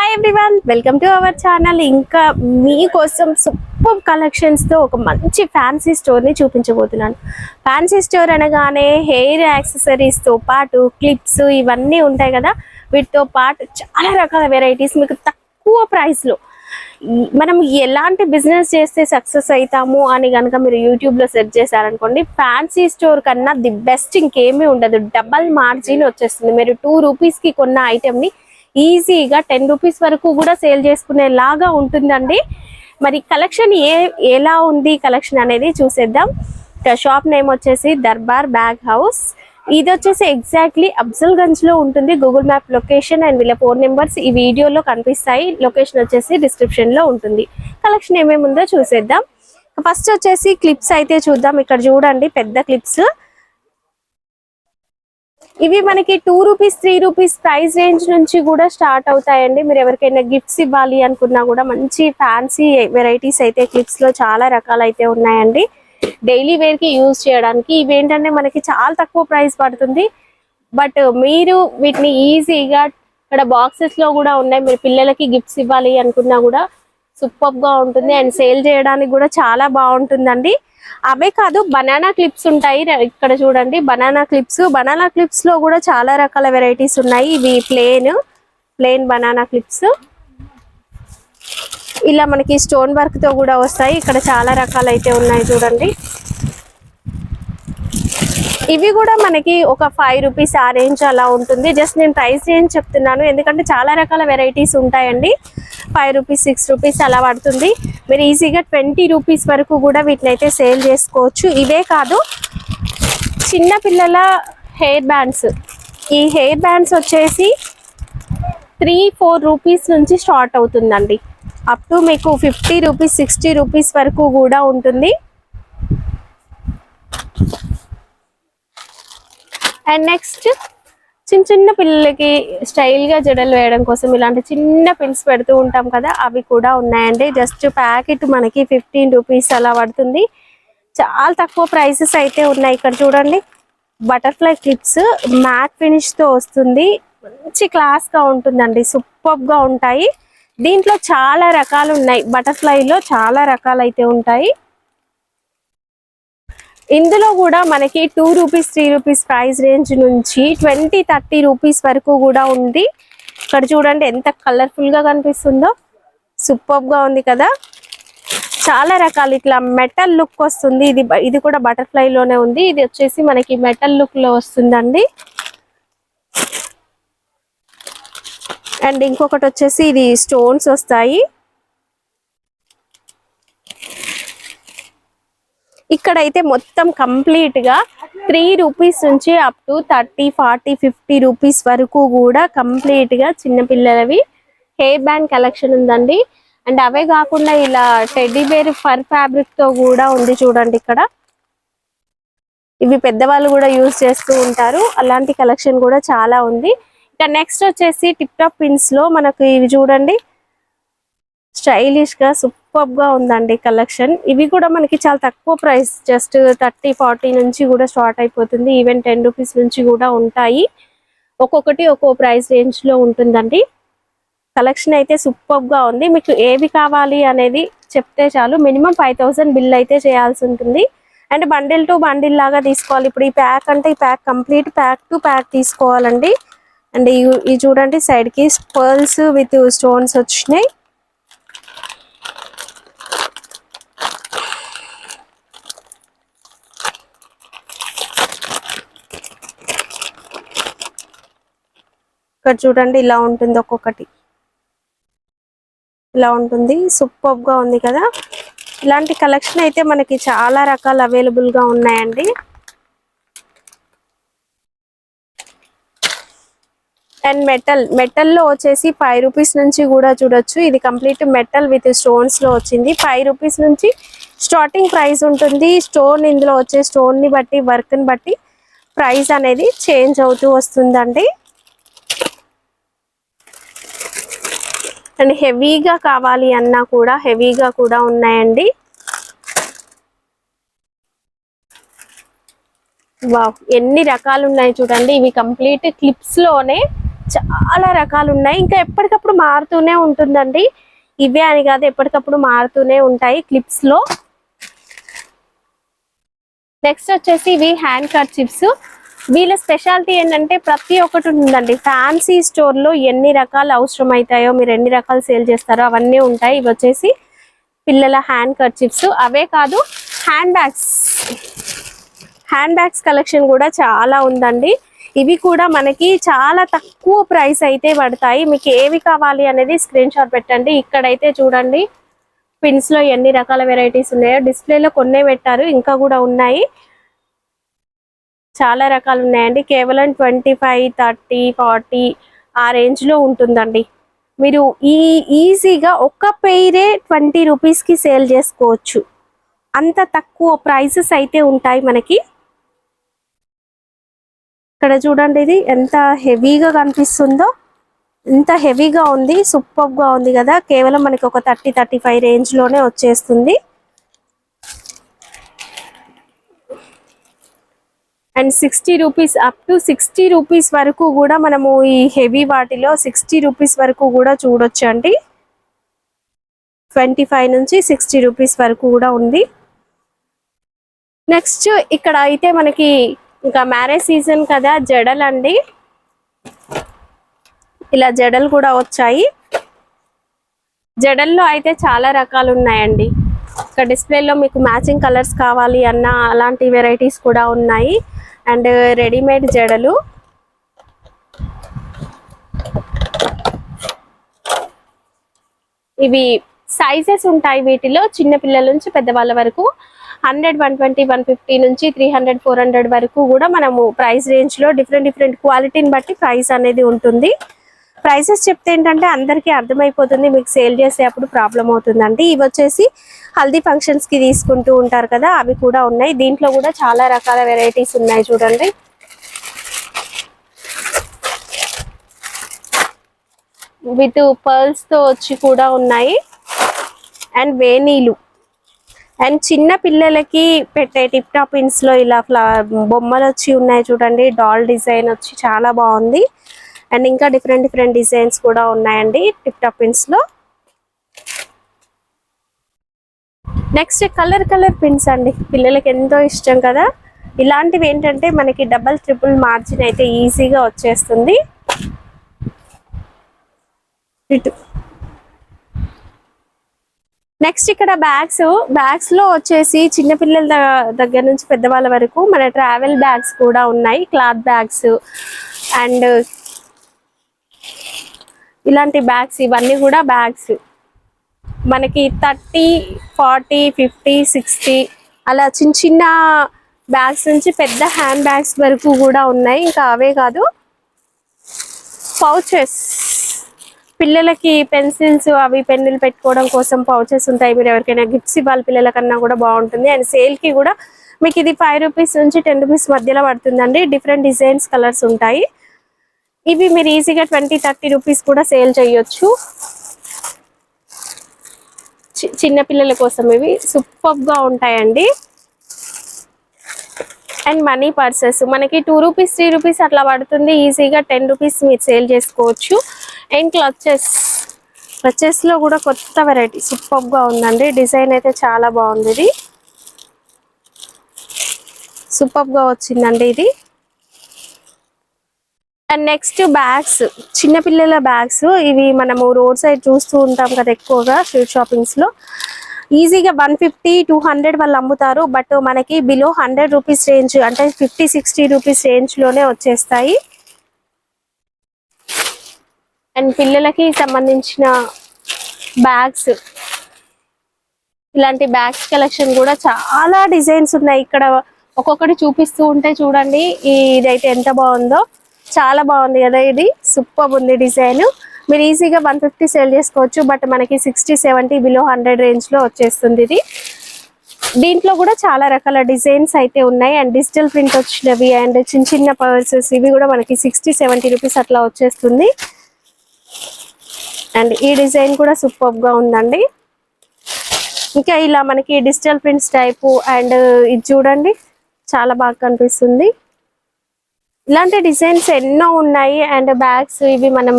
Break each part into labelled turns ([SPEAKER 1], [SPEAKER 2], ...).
[SPEAKER 1] Hi everyone, welcome to our channel. ఇంకా మీకోసం super కలెక్షన్స్తో ఒక మంచి ఫ్యాన్సీ స్టోర్ని చూపించబోతున్నాను. ఫ్యాన్సీ స్టోర్ అనగానే హెయిర్ యాక్సెసరీస్తో పాటు క్లిప్స్ ఇవన్నీ ఉంటాయి కదా. వీటితో పాటు చాలా రకాల వెరైటీస్ మీకు తక్కువ ప్రైస్లో మనం ఎలాంటి బిజినెస్ చేస్తే సక్సెస్ అవుతాము అని కనుక మీరు యూట్యూబ్లో సెర్చ్ చేశారనుకోండి, ఫ్యాన్సీ స్టోర్ కన్నా ది బెస్ట్ ఇంకేమీ ఉండదు. డబల్ మార్జిన్ వచ్చేస్తుంది. మీరు 2 రూపీస్కి కొన్న ఐటెంని ఈజీగా 10 రూపీస్ వరకు కూడా సేల్ చేసుకునేలాగా ఉంటుందండి. మరి కలెక్షన్ ఎలా ఉంది కలెక్షన్ అనేది చూసేద్దాం. షాప్ నేమ్ వచ్చేసి దర్బార్ బ్యాగ్ హౌస్. ఇది వచ్చేసి ఎగ్జాక్ట్లీ అఫ్జల్గంజ్ లో ఉంటుంది. గూగుల్ మ్యాప్ లొకేషన్ అండ్ వీళ్ళ ఫోన్ నెంబర్స్ ఈ వీడియోలో కనిపిస్తాయి. లొకేషన్ వచ్చేసి డిస్క్రిప్షన్ లో ఉంటుంది. కలెక్షన్ ఏమేమి ఉందో చూసేద్దాం. ఫస్ట్ వచ్చేసి క్లిప్స్ అయితే చూద్దాం. ఇక్కడ చూడండి పెద్ద క్లిప్స్. ఇవి మనకి 2 రూపీస్ 3 రూపీస్ ప్రైస్ రేంజ్ నుంచి కూడా స్టార్ట్ అవుతాయండి. మీరు ఎవరికైనా గిఫ్ట్స్ ఇవ్వాలి అనుకున్నా కూడా మంచి ఫ్యాన్సీ వెరైటీస్ అయితే క్లిప్స్ లో చాలా రకాలు అయితే ఉన్నాయండి. డైలీ వేర్ కి యూజ్ చేయడానికి ఇవి ఏంటంటే మనకి చాలా తక్కువ ప్రైస్ పడుతుంది. బట్ మీరు వీటిని ఈజీగా ఇక్కడ బాక్సెస్ లో కూడా ఉన్నాయి. మీరు పిల్లలకి గిఫ్ట్స్ ఇవ్వాలి అనుకున్నా కూడా సూపర్ గా ఉంటుంది అండ్ సేల్ చేయడానికి కూడా చాలా బాగుంటుందండి. అవే కాదు, బనానా క్లిప్స్ ఉంటాయి. ఇక్కడ చూడండి బనానా క్లిప్స్ లో కూడా చాలా రకాల వెరైటీస్ ఉన్నాయి. ఇవి ప్లేన్ బనానా క్లిప్స్. ఇలా మనకి స్టోన్ వర్క్ తో కూడా వస్తాయి. ఇక్కడ చాలా రకాలు అయితే ఉన్నాయి చూడండి. ఇవి కూడా మనకి ఒక 5 రూపీస్ ఆ రేంజ్ అలా ఉంటుంది. జస్ట్ నేను ప్రైస్ రేంజ్ చెప్తున్నాను ఎందుకంటే చాలా రకాల వెరైటీస్ ఉంటాయండి. 5 రూపీస్ 6 రూపీస్ అలా పడుతుంది. మీరు ఈజీగా 20 రూపీస్ వరకు కూడా వీటిని అయితే సేల్ చేసుకోవచ్చు. ఇవే కాదు, చిన్న పిల్లల హెయిర్ బ్యాండ్స్. ఈ హెయిర్ బ్యాండ్స్ వచ్చేసి 3-4 రూపీస్ నుంచి స్టార్ట్ అవుతుందండి. అప్ టు మీకు 50 రూపీస్ 60 రూపీస్ వరకు కూడా ఉంటుంది. అండ్ నెక్స్ట్ చిన్న పిల్లలకి స్టైల్గా జడలు వేయడం కోసం ఇలాంటి చిన్న పిన్స్ పెడుతూ ఉంటాం కదా, అవి కూడా ఉన్నాయండి. జస్ట్ ప్యాకెట్ మనకి 15 రూపీస్ అలా పడుతుంది. చాలా తక్కువ ప్రైసెస్ అయితే ఉన్నాయి. ఇక్కడ చూడండి బటర్ఫ్లై క్లిప్స్ మ్యాట్ ఫినిష్తో వస్తుంది. మంచి క్లాస్గా ఉంటుందండి. సూపర్గా ఉంటాయి. దీంట్లో చాలా రకాలు ఉన్నాయి. బటర్ఫ్లైలో చాలా రకాలు అయితే ఉంటాయి. ఇందులో కూడా మనకి 2 రూపీస్ 3 రూపీస్ ప్రైస్ రేంజ్ నుంచి 20-30 రూపీస్ వరకు కూడా ఉంది. ఇక్కడ చూడండి ఎంత కలర్ఫుల్ గా కనిపిస్తుందో. సూపర్ గా ఉంది కదా. చాలా రకాలు ఇట్లా మెటల్ లుక్ వస్తుంది. ఇది కూడా బటర్ఫ్లై లోనే ఉంది. ఇది వచ్చేసి మనకి మెటల్ లుక్ లో వస్తుందండి. అండ్ ఇంకొకటి వచ్చేసి ఇది స్టోన్స్ వస్తాయి. ఇక్కడైతే మొత్తం కంప్లీట్ గా 3 రూపీస్ నుంచి అప్ టు 30, 40, 50 రూపీస్ వరకు కూడా కంప్లీట్ గా చిన్న పిల్లలవి హెయిర్ బ్యాండ్ కలెక్షన్ ఉందండి. అండ్ అవే కాకుండా ఇలా టెడ్డీ బేర్ ఫర్ ఫ్యాబ్రిక్ తో కూడా ఉంది చూడండి. ఇక్కడ ఇవి పెద్దవాళ్ళు కూడా యూజ్ చేస్తూ ఉంటారు. అలాంటి కలెక్షన్ కూడా చాలా ఉంది. ఇక నెక్స్ట్ వచ్చేసి టిప్ టాప్ పిన్స్ లో మనకు ఇవి చూడండి స్టైలిష్ గా సూపర్ గా ఉందండి కలెక్షన్. ఇవి కూడా మనకి చాలా తక్కువ ప్రైస్, జస్ట్ 30-40 నుంచి కూడా స్టార్ట్ అయిపోతుంది. ఈవెన్ 10 రూపీస్ నుంచి కూడా ఉంటాయి. ఒక్కొక్కటి ఒక్కో ప్రైస్ రేంజ్ లో ఉంటుందండి. కలెక్షన్ అయితే సూపర్ గా ఉంది. మీకు ఏవి కావాలి అనేది చెప్తే చాలు. మినిమం 5000 బిల్ అయితే చేయాల్సి ఉంటుంది. అండ్ బండిల్ టు బండిల్ లాగా తీసుకోవాలి. ఇప్పుడు ఈ ప్యాక్ అంటే ఈ pack complete pack to pack తీసుకోవాలండి. అండ్ ఈ చూడండి సైడ్ కి పర్ల్స్ విత్ స్టోన్స్ వచ్చినాయి. ఇక్కడ చూడండి ఇలా ఉంటుంది. ఒక్కొక్కటి ఇలా ఉంటుంది. సూపర్ గా ఉంది కదా. ఇలాంటి కలెక్షన్ అయితే మనకి చాలా రకాలు అవైలబుల్ గా ఉన్నాయండి. అండ్ మెటల్లో వచ్చేసి 5 రూపీస్ నుంచి కూడా చూడొచ్చు. ఇది కంప్లీట్ మెటల్ విత్ స్టోన్స్ లో వచ్చింది. 5 రూపీస్ నుంచి స్టార్టింగ్ ప్రైస్ ఉంటుంది. స్టోన్ ఇందులో వచ్చే స్టోన్ ని బట్టి వర్క్ ని బట్టి ప్రైస్ అనేది చేంజ్ అవుతూ వస్తుందండి. అండ్ హెవీగా కావాలి అన్నా కూడా హెవీగా కూడా ఉన్నాయండి. వావ్, ఎన్ని రకాలు ఉన్నాయి చూడండి. ఇవి కంప్లీట్ క్లిప్స్ లోనే చాలా రకాలు ఉన్నాయి. ఇంకా ఎప్పటికప్పుడు మారుతూనే ఉంటుందండి. ఇవే అని కాదు, ఎప్పటికప్పుడు మారుతూనే ఉంటాయి క్లిప్స్ లో. నెక్స్ట్ వచ్చేసి ఇవి హ్యాండ్ కర్చీఫ్స్. వీళ్ళ స్పెషాలిటీ ఏంటంటే ప్రతి ఒక్కటి ఉందండి. ఫ్యాన్సీ స్టోర్ లో ఎన్ని రకాలు అవసరం అవుతాయో, మీరు ఎన్ని రకాలు సేల్ చేస్తారో అవన్నీ ఉంటాయి. ఇవి వచ్చేసి పిల్లల హ్యాండ్ కర్చీఫ్స్. అవే కాదు, హ్యాండ్ బ్యాగ్స్ కలెక్షన్ కూడా చాలా ఉందండి. ఇవి కూడా మనకి చాలా తక్కువ ప్రైస్ అయితే పడతాయి. మీకు ఏవి కావాలి అనేది స్క్రీన్ షాట్ పెట్టండి. ఇక్కడైతే చూడండి పిన్స్ లో ఎన్ని రకాల వెరైటీస్ ఉన్నాయో. డిస్ప్లేలో కొన్నే పెట్టారు, ఇంకా కూడా ఉన్నాయి, చాలా రకాలు ఉన్నాయండి. కేవలం 25, 30, 40 ఆ రేంజ్ లో ఉంటుందండి. మీరు ఈజీగా ఒక్క పెయిరే 20 రూపీస్కి సేల్ చేసుకోవచ్చు. అంత తక్కువ ప్రైసెస్ అయితే ఉంటాయి మనకి. ఇక్కడ చూడండి ఇది ఎంత హెవీగా కనిపిస్తుందో, ఎంత హెవీగా ఉంది, సూపర్ గా ఉంది కదా. కేవలం మనకి ఒక 30, 35 రేంజ్ లోనే వచ్చేస్తుంది. And 60 rupees, up to 60 rupees వరకు కూడా మనము ఈ హెవీ వాటిలో 60 రూపీస్ వరకు కూడా చూడొచ్చు అండి. 25 నుంచి 60 రూపీస్ వరకు కూడా ఉంది. నెక్స్ట్ ఇక్కడ అయితే మనకి ఇంకా మ్యారేజ్ సీజన్ కదా, జడలు అండి. ఇలా జడలు కూడా వచ్చాయి. జడల్లో అయితే చాలా రకాలు ఉన్నాయండి. ఇక్కడ డిస్ప్లేలో మీకు మ్యాచింగ్ కలర్స్ కావాలి అన్న అలాంటి వెరైటీస్ కూడా ఉన్నాయి. అండ్ రెడీమేడ్ జడలు, ఇవి సైజెస్ ఉంటాయి వీటిలో. చిన్న పిల్లల నుంచి పెద్దవాళ్ళ వరకు 100, 120, 150 నుంచి 300, 400 వరకు కూడా మనము ప్రైస్ రేంజ్ లో డిఫరెంట్ క్వాలిటీని బట్టి ప్రైస్ అనేది ఉంటుంది. ప్రైసెస్ చెప్తే ఏంటంటే అందరికీ అర్థమైపోతుంది, మీకు సేల్ చేసేటప్పుడు ప్రాబ్లం అవుతుందండి. ఇవి వచ్చేసి హల్దీ ఫంక్షన్స్ కి తీసుకుంటూ ఉంటారు కదా, అవి కూడా ఉన్నాయి. దీంట్లో కూడా చాలా రకాల వెరైటీస్ ఉన్నాయి చూడండి. విత్ పర్ల్స్ తో వచ్చి కూడా ఉన్నాయి. అండ్ వేణీలు, అండ్ చిన్న పిల్లలకి పెట్టే టిప్ టాప్ పిన్స్ లో ఇలా బొమ్మలు వచ్చి ఉన్నాయి చూడండి. డాల్ డిజైన్ వచ్చి చాలా బాగుంది. అండ్ ఇంకా డిఫరెంట్ డిజైన్స్ కూడా ఉన్నాయండి టిప్ టాప్ పిన్స్ లో. నెక్స్ట్ కలర్ పిన్స్ అండి, పిల్లలకి ఎంతో ఇష్టం కదా. ఇలాంటివి ఏంటంటే మనకి డబల్, ట్రిపుల్ మార్జిన్ అయితే ఈజీగా వచ్చేస్తుంది. నెక్స్ట్ ఇక్కడ బ్యాగ్స్ లో వచ్చేసి చిన్నపిల్లల దగ్గర నుంచి పెద్దవాళ్ళ వరకు మన ట్రావెల్ బ్యాగ్స్ కూడా ఉన్నాయి. క్లాత్ బ్యాగ్స్ అండ్ ఇలాంటి బ్యాగ్స్, ఇవన్నీ కూడా బ్యాగ్స్ మనకి 30, 40, 50, 60 అలా చిన్న బ్యాగ్స్ నుంచి పెద్ద హ్యాండ్ బ్యాగ్స్ వరకు కూడా ఉన్నాయి. ఇంకా అవే కాదు, పౌచెస్, పిల్లలకి పెన్సిల్స్ అవి పెన్నులు పెట్టుకోవడం కోసం పౌచెస్ ఉంటాయి. మీరు ఎవరికైనా గిఫ్ట్స్ ఇవ్వాలి పిల్లలకన్నా కూడా బాగుంటుంది. అండ్ సేల్ కి కూడా మీకు ఇది 5 రూపీస్ నుంచి 10 రూపీస్ మధ్యలో పడుతుందండి. డిఫరెంట్ డిజైన్స్, కలర్స్ ఉంటాయి. ఇవి మీరు ఈజీగా 20, 30 రూపీస్ కూడా సేల్ చేయొచ్చు. చిన్న పిల్లల కోసం ఇవి సూపర్ గా ఉంటాయండి. అండ్ మనీ పర్సెస్ మనకి 2 రూపీస్, 3 రూపీస్ అట్లా పడుతుంది. ఈజీగా 10 రూపీస్ మీరు సేల్ చేసుకోవచ్చు. అండ్ క్లచెస్ లో కూడా కొత్త వెరైటీ సూపర్ గా ఉందండి. డిజైన్ అయితే చాలా బాగుంది, ఇది సూపర్ గా వచ్చిందండి ఇది. అండ్ నెక్స్ట్ బ్యాగ్స్, చిన్నపిల్లల బ్యాగ్స్. ఇవి మనము రోడ్ సైడ్ చూస్తూ ఉంటాం కదా ఎక్కువగా స్ట్రీట్ షాపింగ్స్ లో. ఈజీగా 150, 200 వాళ్ళు అమ్ముతారు. బట్ మనకి బిలో 100 రూపీస్ రేంజ్, అంటే 50, 60 రూపీస్ రేంజ్ లోనే వచ్చేస్తాయి. అండ్ పిల్లలకి సంబంధించిన బ్యాగ్స్, ఇలాంటి బ్యాగ్స్ కలెక్షన్ కూడా చాలా డిజైన్స్ ఉన్నాయి. ఇక్కడ ఒక్కొక్కటి చూపిస్తూ ఉంటే చూడండి, ఇదైతే ఎంత బాగుందో, చాలా బాగుంది కదా. ఇది సూపర్ ఉంది డిజైన్. మీరు ఈజీగా 150 సేల్ చేసుకోవచ్చు. బట్ మనకి 60, 70 బిలో 100 రేంజ్ లో వచ్చేస్తుంది ఇది. దీంట్లో కూడా చాలా రకాల డిజైన్స్ అయితే ఉన్నాయి. అండ్ డిజిటల్ ప్రింట్ వచ్చినవి అండ్ చిన్న పర్సెస్, ఇవి కూడా మనకి 60, 70 రూపీస్ అట్లా వచ్చేస్తుంది. అండ్ ఈ డిజైన్ కూడా సూపర్ గా ఉందండి. ఇంకా ఇలా మనకి డిజిటల్ ప్రింట్స్ టైపు. అండ్ ఇది చూడండి చాలా బాగా కనిపిస్తుంది. ఇలాంటి డిజైన్స్ ఎన్నో ఉన్నాయి. అండ్ బ్యాగ్స్ ఇవి మనం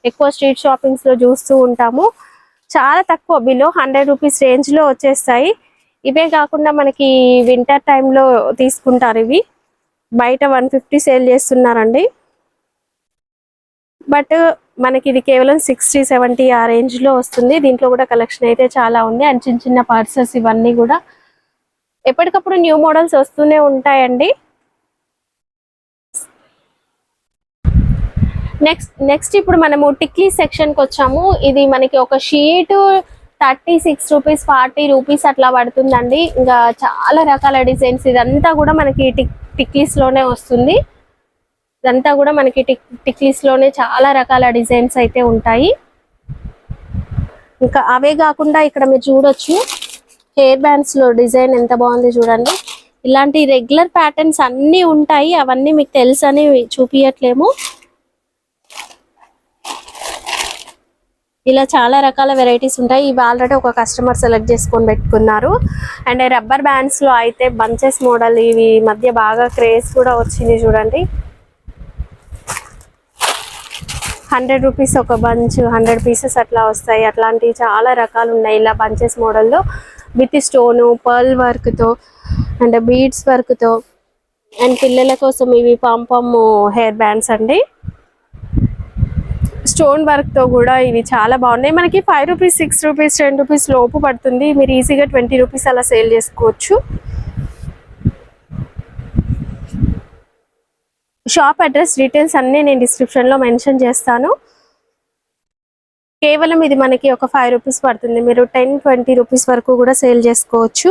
[SPEAKER 1] ఎక్కువ స్ట్రీట్ షాపింగ్స్ లో చూస్తూ ఉంటాము. చాలా తక్కువ, బిలో 100 రూపీస్ రేంజ్ లో వచ్చేస్తాయి. ఇవే కాకుండా మనకి వింటర్ టైంలో తీసుకుంటారు. ఇవి బయట 150 సేల్ చేస్తున్నారండి. బట్ మనకి ఇది కేవలం 60-70 ఆ రేంజ్ లో వస్తుంది. దీంట్లో కూడా కలెక్షన్ అయితే చాలా ఉంది. అండ్ చిన్న చిన్న పర్సెస్ ఇవన్నీ కూడా ఎప్పటికప్పుడు న్యూ మోడల్స్ వస్తూనే ఉంటాయండి. నెక్స్ట్ ఇప్పుడు మనము టిక్లీ సెక్షన్ కి వచ్చాము. ఇది మనకి ఒక షీట్ 36 రూపీస్ 40 రూపీస్ అట్లా పడుతుందండి. ఇంకా చాలా రకాల డిజైన్స్, ఇదంతా కూడా మనకి టిక్లీస్ లోనే వస్తుంది. ఇదంతా కూడా మనకి టిక్లీస్ లోనే చాలా రకాల డిజైన్స్ అయితే ఉంటాయి. ఇంకా అవే కాకుండా ఇక్కడ మీరు చూడొచ్చు హెయిర్ బ్యాండ్స్ లో డిజైన్ ఎంత బాగుంది చూడండి. ఇలాంటి రెగ్యులర్ ప్యాటర్న్స్ అన్ని ఉంటాయి. అవన్నీ మీకు తెలుసు అని చూపించట్లేము. ఇలా చాలా రకాల వెరైటీస్ ఉంటాయి. ఇవి ఆల్రెడీ ఒక కస్టమర్ సెలెక్ట్ చేసుకొని పెట్టుకున్నారు. అండ్ రబ్బర్ బ్యాండ్స్ లో అయితే బంచెస్ మోడల్, ఇవి మధ్య బాగా క్రేజ్ కూడా వచ్చింది చూడండి. 100 రూపీస్ ఒక బంచ్, 100 పీసెస్ అట్లా వస్తాయి. అట్లాంటివి చాలా రకాలు ఉన్నాయి. ఇలా బంచెస్ మోడల్లో విత్ స్టోను, పర్ల్ వర్క్తో అండ్ బీడ్స్ వర్క్తో. అండ్ పిల్లల కోసం ఇవి పాంపామ్ హెయిర్ బ్యాండ్స్ అండి. స్టోన్ వర్క్ తో కూడా ఇవి చాలా బాగున్నాయి. మనకి 5 రూపీస్ 6 రూపీస్ 10 రూపీస్ లోపు పడుతుంది. మీరు ఈజీగా 20 రూపీస్ అలా సేల్ చేసుకోవచ్చు. షాప్ అడ్రస్ డీటెయిల్స్ అన్నీ నేను డిస్క్రిప్షన్ లో మెన్షన్ చేస్తాను. కేవలం ఇది మనకి ఒక 5 రూపీస్ పడుతుంది. మీరు 10-20 రూపీస్ వరకు కూడా సేల్ చేసుకోవచ్చు.